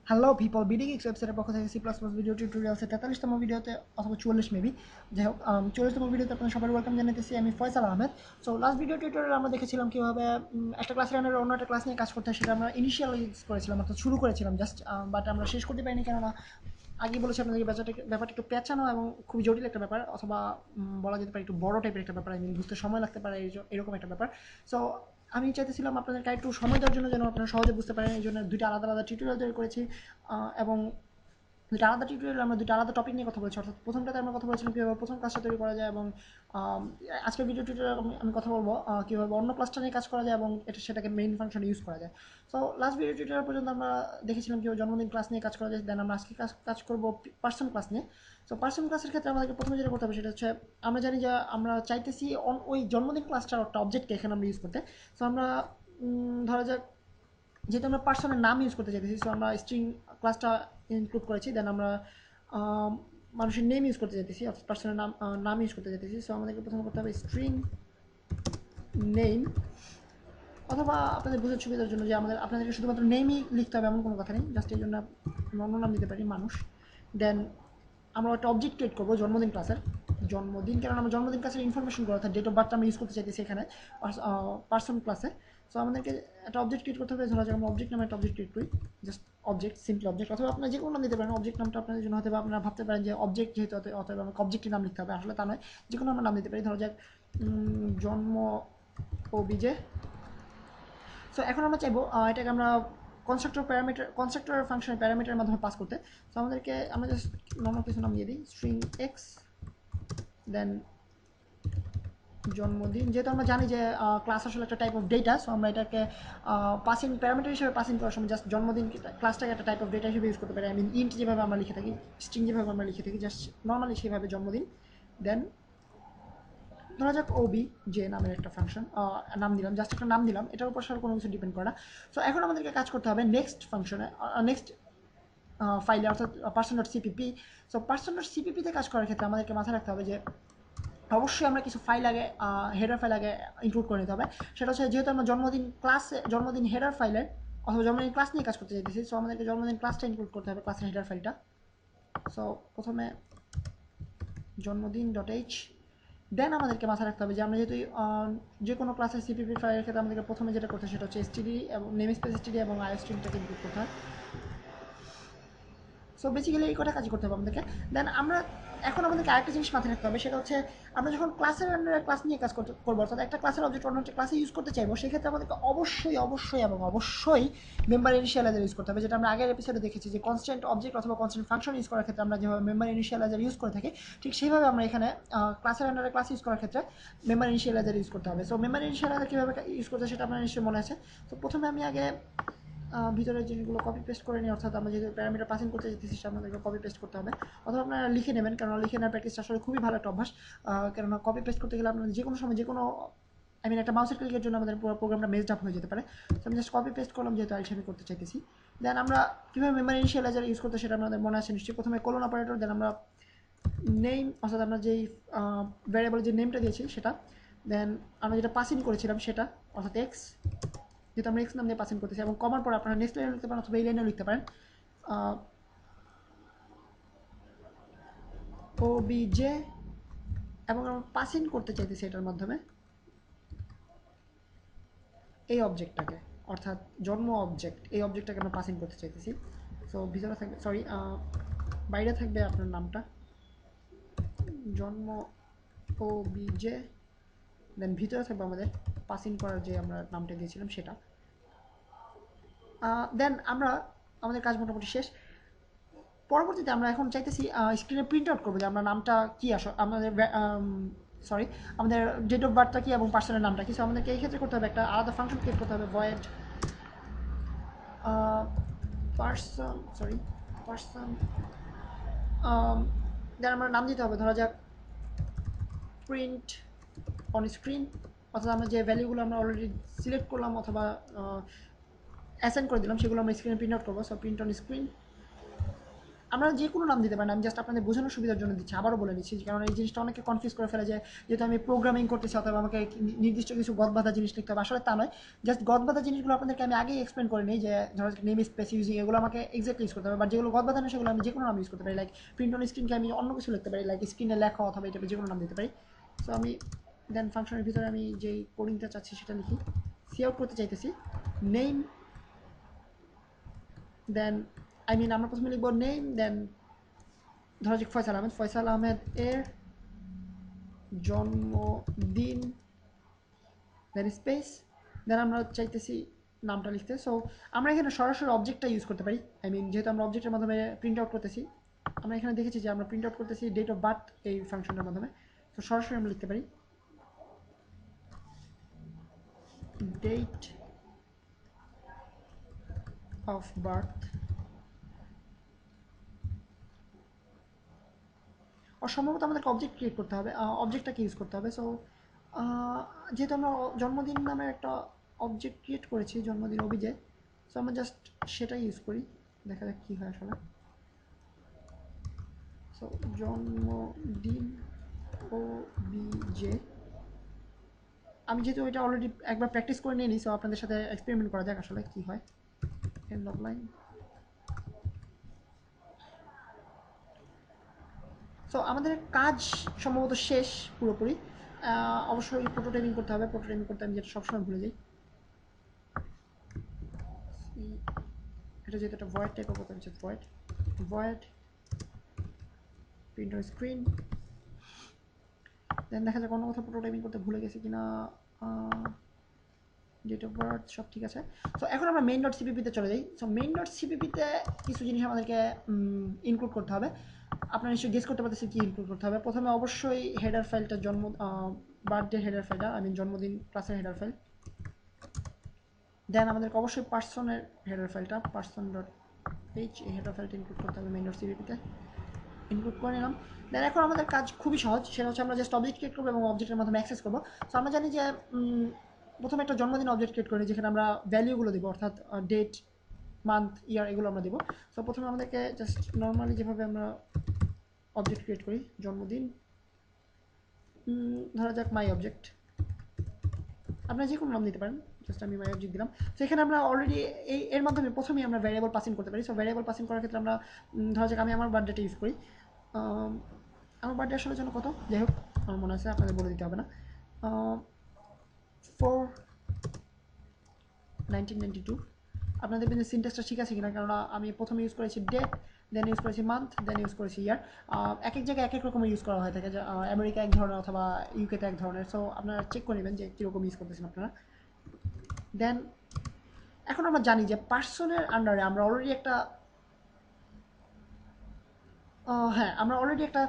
Hello people, BD kicks ওয়েবসাইটের পক্ষ থেকে সি প্লাস প্লাস ভিডিও টিউটোরিয়ালসের 43তম ভিডিওতে অথবা 44 মেবি, যাই হোক 44তম ভিডিওতে আপনাদের সবাই ওয়েলকাম জানাতেছি। আমি Faisal Ahmed. So last video tutorial আমরা দেখেছিলাম কীভাবে একটা ক্লাসের আন্ডারে অন্য একটা ক্লাস নিয়ে কাজ করতে হয়। সেটা আমরা ইনিশিয়ালি করেছিলাম, অর্থাৎ শুরু করেছিলাম জাস্ট, বাট আমরা শেষ করতে পারিনি, কেননা আগে বলেছি আপনাদেরকে ব্যাপারটা একটু পেঁচানো এবং খুব জটিল একটা ব্যাপার, অথবা বলা যেতে পারে একটু বড় টাইপের একটা ব্যাপার। বুঝতে সময় লাগতে পারে, এরকম একটা ব্যাপার। সো আমি চাইতেছিলাম আপনাদেরকে একটু সময় দেওয়ার জন্য, যেন আপনারা সহজে বুঝতে পারেন। এই জন্য দুইটা আলাদা আলাদা টিউটোরিয়াল তৈরি করেছি, এবং দুইটা আলাদা টিউটোরিয়াল আমরা দুইটা আলাদা টপিক নিয়ে কথা বলছি। অর্থাৎ প্রথমটাতে আমরা কথা বলছিলাম কীভাবে প্রথম ক্লাসটা তৈরি করা যায়, এবং আজকের ভিডিও টিউটোরিয়াল আমি কথা বলবো কীভাবে অন্য ক্লাসটা নিয়ে কাজ করা যায় এবং সেটাকে মেইন ফাংশনে ইউজ করা যায়। সো লাস্ট ভিডিও টিউটোরিয়াল পর্যন্ত আমরা দেখেছিলাম কীভাবে জন্মদিন ক্লাস নিয়ে কাজ করা যায়। দেন আমরা আজকে কাজ করবো পার্সন ক্লাস নিয়ে। সো পার্সন ক্লাসের ক্ষেত্রে আমাদেরকে প্রথমে যেটা করতে হবে সেটা হচ্ছে, আমরা জানি যে আমরা চাইতেছি ওই জন্মদিন ক্লাসটার একটা অবজেক্টকে এখানে আমরা ইউজ করতে। সো আমরা ধরা যাক, যেহেতু আমরা পার্সনের নাম ইউজ করতে চাইতেছি, সো আমরা স্ট্রিং ক্লাসটা ইনক্লুড করেছি। দেন আমরা আম, মানুষের নেম ইউজ করতে চাইতেছি, অর্থাৎ পার্সনের নাম ইউজ করতে চাইতেছি। সো আমাদেরকে প্রথমে করতে হবে স্ট্রিং নেম, অথবা আপনাদের বোঝার সুবিধার জন্য যে আপনাদেরকে শুধুমাত্র নেমই লিখতে হবে এমন কোনো কথা নেই, জাস্ট এই জন্য আমরা অন্য নাম দিতে পারি মানুষ। দেন আমরা একটা অবজেক্ট ক্রিয়েট করবো জন্মদিন ক্লাসের। জন্মদিন, কারণ আমরা জন্মদিন ক্লাসের ইনফরমেশন করবো, অর্থাৎ ডেট অফ বার্থটা আমরা ইউজ করতে চাইতেছি এখানে পার্সন ক্লাসে। সো আমাদেরকে একটা অবজেক্ট ক্রিয়েট করতে হবে। ধরা যাক আমরা অবজেক্ট নামে একটা অবজেক্ট ক্রিয়েট করি, জাস্ট অবজেক্ট, সিম্পল অবজেক্ট, অথবা আপনারা যে কোনো নাম দিতে পারেন। অবজেক্ট নামটা আপনাদের জন্য হতে পারে, আপনারা ভাবতে পারেন যে অবজেক্ট যেহেতু অতএব আমাকে অবজেক্টের নাম লিখতে হবে, আসলে তা নয়, যে কোনো আমরা নাম দিতে পারি। ধরা যাক জন্ম অভিজে। সো এখন আমরা চাইবো এটাকে আমরা কনস্ট্রাক্টর ফাংশনের প্যারামিটারের মাধ্যমে পাস করতে। সো আমরা জাস্ট নর্মাল কিছু নাম দিয়ে দিই, স্ট্রিং এক্স, দেন জন্মদিন। যেহেতু আমরা জানি যে ক্লাস আসলে একটা টাইপ অফ ডেটা, সো আমরা এটাকে পাসিং প্যারামিটার হিসেবে পাসিং করার সময় জাস্ট জন্মদিন ক্লাসটাকে একটা টাইপ অফ ডেটা হিসেবে ইউজ করতে পারি। ইন্ট যেভাবে আমরা লিখে থাকি, স্ট্রিং যেভাবে আমরা লিখে থাকি, জাস্ট নর্মালি সেভাবে জন্মদিন। দেন ধরা যাক ওবি যে নামের একটা ফাংশন নাম দিলাম, জাস্ট একটা নাম দিলাম, এটার উপর সার কোনো কিছু ডিপেন্ড করে না। সো এখন আমাদেরকে কাজ করতে হবে নেক্সট ফাংশনে, নেক্সট ফাইলে, অর্থাৎ person dot CPP. So person dot সিপিপিতে কাজ করার ক্ষেত্রে আমাদেরকে মাথায় রাখতে হবে যে অবশ্যই আমরা কিছু ফাইল আগে, হেডার ফাইল আগে ইনক্লুড করে নিতে হবে। সেটা হচ্ছে, যেহেতু আমরা জন্মদিন হেডার ফাইলের অথবা জন্মদিন ক্লাস নিয়ে কাজ করতে চাইতেছি, সো আমাদেরকে জন্মদিন ক্লাসটা ইনক্লুড করতে হবে, ক্লাসের হেডার ফাইলটা। সো প্রথমে জন্মদিন ডট এইচ। দেন আমাদেরকে মাথায় রাখতে হবে যে আমরা যেহেতু যে কোনো ক্লাসের সিপিপি ফাইলের ক্ষেত্রে আমাদেরকে প্রথমে যেটা করতে হয় সেটা হচ্ছে এসটিডি এবং নেম স্পেস এসটিডি এবং আইও স্ট্রিংটাকে ইনক্লুড করতে হয়। সো বেসিক্যালি এই কটা কাজ করতে হবে আমাদেরকে। দেন এখন আমাদেরকে আরেকটা জিনিস মাথায় রাখতে হবে, সেটা হচ্ছে আমরা যখন ক্লাসের আন্ডারে ক্লাস নিয়ে কাজ করবো, অর্থাৎ একটা ক্লাসের অবজেক্ট অন্য একটা ক্লাসে ইউজ করতে চাইবো, সেক্ষেত্রে আমাদেরকে অবশ্যই মেম্বার ইনিশিয়ালাইজার ইউজ করতে হবে। যেটা আমরা আগের এপিসোডে দেখেছি যে কনস্ট্যান্ট অবজেক্ট অথবা কনস্ট্যান্ট ফাংশন ইউজ করার ক্ষেত্রে আমরা যেভাবে মেম্বার ইনিশিয়ালাইজার ইউজ করে থাকি, ঠিক সেইভাবে আমরা এখানে ক্লাসের আন্ডারে ক্লাস ইউজ করার ক্ষেত্রে মেম্বার ইনিশিয়ালাইজার ইউজ করতে হবে। সো মেম্বার ইনিশিয়ালাইজার কীভাবে ইউজ করতে হয় সেটা আপনার নিশ্চয়ই মনে আছে। তো প্রথমে আমি আগে ভিতরের জিনিসগুলো কপি পেস্ট করে নিই, অর্থাৎ আমরা যেহেতু প্যারামিটার পাসিং করতে যেতেছি সেটা আমাদেরকে কপি পেস্ট করতে হবে, অথবা আপনারা লিখে নেবেন, কারণ লিখে নেওয়ার প্র্যাকটিসটা আসলে খুবই ভালো একটা অভ্যাস। কেননা কপি পেস্ট করতে গেলে আপনাদের যে কোনো সময় যে কোনো একটা মাউসের ক্লিকের জন্য আমাদের পুরো প্রোগ্রামটা মেজড আপ হয়ে যেতে পারে। তো আমি জাস্ট কপি পেস্ট করলাম, যেহেতু আইসি আমি করতে চাইতেছি। দেন আমরা কীভাবে মেমোরি ইনিশিয়ালাইজার ইউজ করতে সেটা আমাদের মনে আছে নিশ্চয়ই। প্রথমে কোলন অপারেটর, দেন আমরা নেম, অর্থাৎ আমরা যেই ভ্যারিয়েবল যে নেমটা দিয়েছি সেটা, দেন আমরা যেটা পাসিং করেছিলাম সেটা, অর্থাৎ এক্স, যেটা আমরা এক্স নাম দিয়ে পাসিং করতেছি, এবং কমার পর আপনারা নেক্সট লাইনে লিখতে পারেন অথবা এই লাইনেও লিখতে পারেন ও বি জে, এবং আমরা পাসিং করতে চাইতেছি এটার মাধ্যমে এই অবজেক্টটাকে, অর্থাৎ জন্ম অবজেক্ট, এই অবজেক্টটাকে আমরা পাসিং করতে চাইতেছি। সো ভিতরে থাকবে, সরি, বাইরে থাকবে আপনার নামটা, জন্ম ও বি জে, দেন ভিতরে থাকবে আমাদের পাসিং করার যে আমরা নামটা দিয়েছিলাম সেটা। দেন আমাদের কাজ মোটামুটি শেষ। পরবর্তীতে আমরা এখন চাইতেছি স্ক্রিনে প্রিন্ট আউট করবো যে আমরা নামটা কী আমাদের সরি, আমাদের ডেট অফ বার্থটা কী এবং পার্সনের নামটা কী। সো আমাদেরকে এই ক্ষেত্রে করতে হবে একটা আলাদা ফাংশন ক্রিয়েট করতে হবে, ভয়েড পার্সন, দেন আমরা নাম দিতে হবে, ধরা যাক প্রিন্ট অন স্ক্রিন, অর্থাৎ আমরা যে ভ্যালুগুলো আমরা অলরেডি সিলেক্ট করলাম অথবা অ্যাসাইন করে দিলাম সেগুলো আমরা স্ক্রিনে প্রিন্ট আউট করবো। সো প্রিন্ট অন স্ক্রিন, আমরা যে কোনো নাম দিতে পারেন, আমি জাস্ট আপনাদের বোঝানোর সুবিধার জন্য দিচ্ছি, আবারও বলে নিচ্ছি, কারণ এই জিনিসটা অনেকে কনফিউজ করে ফেলে যে যেহেতু আমি প্রোগ্রামিং করতেছি অথবা আমাকে নির্দিষ্ট কিছু গদবাধা জিনিস লিখতে হবে, আসলে তা নয়। জাস্ট গদবাধা জিনিসগুলো আপনাদেরকে আমি আগেই এক্সপ্লেন করে নিই যে ধরো নেম স্পেস ইউজিং এগুলো আমাকে এক্স্যাক্টলি ইউজ করতে হবে, বাট যেগুলো গদবাধা নেই সেগুলো আমি যে কোনো নাম ইউজ করতে পারি, লাইক প্রিন্ট অন স্ক্রিনকে আমি অন্য কিছু লিখতে পারি, লাইক স্ক্রিনে লেখা অথবা এটা যে কোনো নাম দিতে পারি। সো আমি দেন ফাংশনের ভিতরে আমি যেই কোডিংটা চাচ্ছি সেটা লিখি, সি আউট করতে চাইতেছি নেম, দেন আমরা প্রথমে লিখবো নেম, দেন ধরা যাক ফয়সাল আহমেদ এর জন্মদিন, দেন স্পেস, দেন আমরা চাইতেছি নামটা লিখতে। সো আমরা এখানে সরাসরি অবজেক্টটা ইউজ করতে পারি, যেহেতু আমরা অবজেক্টের মাধ্যমে প্রিন্ট আউট করতেছি, আমরা এখানে দেখেছি যে আমরা প্রিন্ট আউট করতেছি ডেট অফ বার্থ এই ফাংশনটার মাধ্যমে। তো সরাসরি আমরা লিখতে পারি ডেট অফ বার্থ, সম্ভবত আমাদেরকে অবজেক্ট ক্রিয়েট করতে হবে, অবজেক্টটাকে ইউজ করতে হবে। সো যেহেতু আমরা জন্মদিন নামে একটা অবজেক্ট ক্রিয়েট করেছি, জন্মদিন অভিজে, সো আমরা জাস্ট সেটাই ইউজ করি, দেখা যাক কী হয় আসলে। সো জন্মদিন অভিজে, আমি যেহেতু এটা অলরেডি একবার প্র্যাকটিস করে নিয়ে নিই, সো আপনাদের সাথে এক্সপেরিমেন্ট করা যাক আসলে কী হয়। End of line. সো আমাদের কাজ সম্ভবত শেষ পুরোপুরি, অবশ্যই প্রোটোটাইপিং করতে হবে, প্রোটোটাইপিং করতে আমি যেটা সবসময় ভুলে যাই, এটা যেহেতু একটা ভয়েড টাইপ করতে হচ্ছে, ভয়েড প্রিন্ট অন স্ক্রিন, দেন দেখা যাক অন্য কোথাও প্রোটোটাইপিং করতে ভুলে গেছি কিনা, ডেট অফ বার্থ সব ঠিক আছে। সো এখন আমরা মেইন ডট সিপিপিতে চলে যাই। সো মেইন ডট সিপিপিতে কিছু জিনিস আমাদেরকে ইনক্লুড করতে হবে, আপনারা নিশ্চয়ই গেস করতে পারতেছেন কী ইনক্লুড করতে হবে। প্রথমে অবশ্যই হেডার ফাইলটা, বার্থডে হেডার ফাইলটা, জন্মদিন ক্লাসের হেডার ফাইল, দেন আমাদেরকে অবশ্যই পার্সনের হেডার ফাইলটা, পার্সন ডট এইচ, এই হেডার ফাইলটা ইনক্লুড করতে হবে মেইন ডট সিপিপিতে, ইনক্লুড করে নিলাম। দেন এখন আমাদের কাজ খুবই সহজ, সেটা হচ্ছে আমরা জাস্ট অবজেক্ট ক্রিয়েট করবো এবং অবজেক্টের মাধ্যমে অ্যাক্সেস করবো। সো আমরা জানি যে প্রথমে একটা জন্মদিন অবজেক্ট ক্রিয়েট করি যেখানে আমরা ভ্যালিউগুলো দেবো, অর্থাৎ ডেট, মান্থ, ইয়ার এগুলো আমরা দেবো। সো প্রথমে আমাদেরকে জাস্ট নর্মালি যেভাবে আমরা অবজেক্ট ক্রিয়েট করি, জন্মদিন, ধরা যাক মাই অবজেক্ট, আপনারা যে কোনো নাম দিতে পারেন, জাস্ট আমি মাই অবজেক্ট দিলাম। সেখানে আমরা অলরেডি এর মাধ্যমে প্রথমেই আমরা ভ্যারিয়েবল পাসিং করতে পারি। সো ভ্যারিয়েবল পাসিং করার ক্ষেত্রে আমরা ধরা যাক আমি আমার বার্থডেটা ইউজ করি, আমার বার্থডে আসলে যেন কত, যাই হোক আমার মনে আছে, আপনাদের বলে দিতে হবে না, 4/1992। আপনাদের দেখবেন যে সিনটেক্সটা ঠিক আছে কিনা, কারণ আমি প্রথমে ইউজ করেছি ডেট, দেন ইউজ করেছি মান্থ, দেন ইউজ করেছি ইয়ার। এক এক জায়গায় এক এক রকমের ইউজ করা হয়ে থাকে, যে আমেরিকা এক ধরনের অথবা ইউকেতে এক ধরনের। সো আপনারা চেক করে নেবেন যে কীরকম ইউজ করতেছেন আপনারা। দেন এখন আমরা জানি যে পার্সনের আন্ডারে আমরা অলরেডি একটা, হ্যাঁ আমরা অলরেডি একটা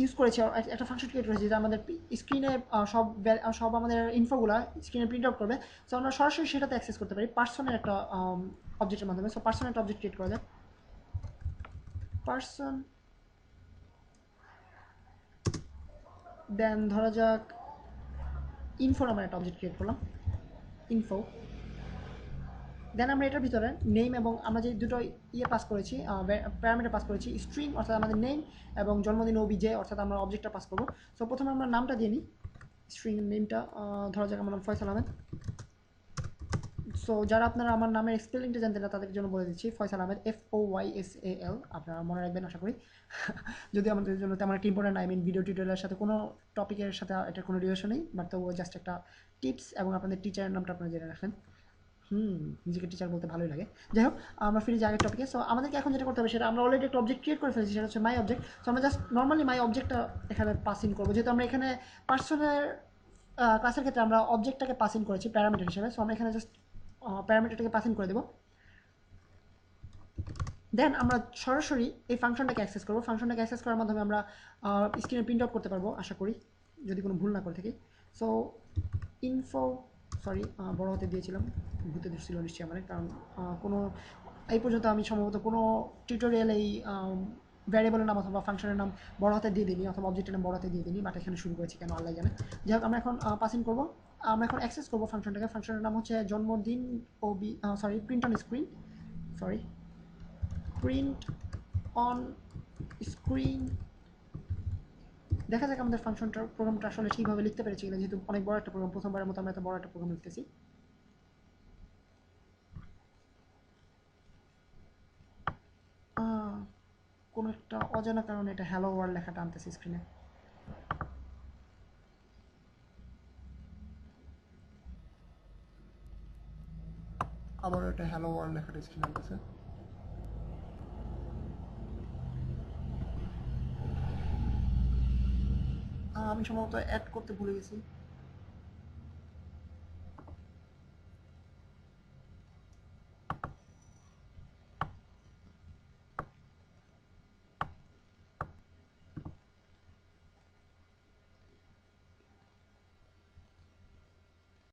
ইউজ করেছি, একটা ফাংশন ক্রিয়েট করেছি যে আমাদের স্ক্রিনে সব আমাদের ইনফোগুলো স্ক্রিনে প্রিন্ট আউট করবে। সো আমরা সরাসরি সেটাতে অ্যাক্সেস করতে পারি পার্সনের একটা অবজেক্টের মাধ্যমে। সো পার্সনের একটা অবজেক্ট ক্রিয়েট করা যায়, পার্সন, দেন ধরা যাক ইনফো নামের একটা অবজেক্ট ক্রিয়েট করলাম, ইনফো। দেন আমরা এটার ভিতরে নেম এবং আমরা যে দুটো পাস করেছি, প্যারামিটার পাস করেছি, স্ট্রিং অর্থাৎ আমাদের নেম এবং জন্মদিন ওবিজে অর্থাৎ আমরা অবজেক্টটা পাস করবো। সো প্রথমে আমরা নামটা দিয়ে নিই, স্ট্রিং নেমটা ধরা যাক আমার নাম ফয়সাল আহমেদ। সো যারা আপনারা আমার নামের স্পেলিংটা জানতেন না তাদের জন্য বলে দিচ্ছি, ফয়সাল আহমেদ, FOYSAL, আপনারা মনে রাখবেন আশা করি। যদি আমাদের জন্য তেমন একটা ইম্পর্টেন্ট, ভিডিও টিউটোরিয়ালের সাথে কোনো টপিকের সাথে এটার কোনো রিলেশন নেই, বাট তবুও জাস্ট একটা টিপস, এবং আপনাদের টিচারের নামটা আপনারা জেনে রাখেন। নিজেকে টিচার বলতে ভালোই লাগে। যাই হোক, আমরা ফিরে যাই আগের টপিকে। সো আমাদেরকে এখন যেটা করতে হবে সেটা, আমরা অলরেডি একটা অবজেক্ট ক্রিয়েট করে ফেলেছি, সেটা হচ্ছে মাই অবজেক্ট। সো আমরা জাস্ট নর্মালি মাই অবজেক্টটা এখানে পাস ইন করবো, যেহেতু আমরা এখানে পার্সনের ক্লাসের ক্ষেত্রে আমরা অবজেক্টটাকে পাস ইন করেছি প্যারামিটার হিসেবে। সো আমরা এখানে জাস্ট প্যারামিটারটাকে পাস ইন করে দেবো। দেন আমরা সরাসরি এই ফাংশনটাকে অ্যাক্সেস করবো। ফাংশনটাকে অ্যাক্সেস করার মাধ্যমে আমরা স্ক্রিনে প্রিন্ট আউট করতে পারবো আশা করি, যদি কোনো ভুল না করে থাকি। সো ইনফো, সরি বড় হাতে দিয়েছিলাম, ভূতে ধরছিল নিশ্চয়ই আমার, কারণ কোনো এই পর্যন্ত আমি সম্ভবত কোনো টিউটোরিয়াল এই ভ্যারিয়েবলের নাম অথবা ফাংশনের নাম বড় হাতে দিয়ে দিইনি, অথবা অবজেক্টের নাম বড় হাতে দিয়ে দিইনি, বাট এখানে শুরু করেছি কেন আল্লাহ জানে। যাই হোক, আমরা এখন পাসিং করবো, আমরা এখন অ্যাক্সেস করবো ফাংশনটাকে। ফাংশনের নাম হচ্ছে জন্মদিন print on screen, sorry print on screen. দেখা যাক আমাদের ফাংশনটার প্রোগ্রামটা আসলে ঠিকভাবে লিখতে পেরেছি কিনা, যেহেতু অনেক বড় একটা প্রোগ্রাম, প্রথমবারের মতো আমরা এত বড় একটা প্রোগ্রাম লিখতেছি। কোনো একটা অজানা কারণে এটা হ্যালো ওয়ার্ল্ড লেখাটা আনতেছে স্ক্রিনে। আবার এটা হ্যালো ওয়ার্ল্ড লেখাটা স্ক্রিনে আনতেছে। আমি সম্ভবত অ্যাড করতে ভুলে গেছি।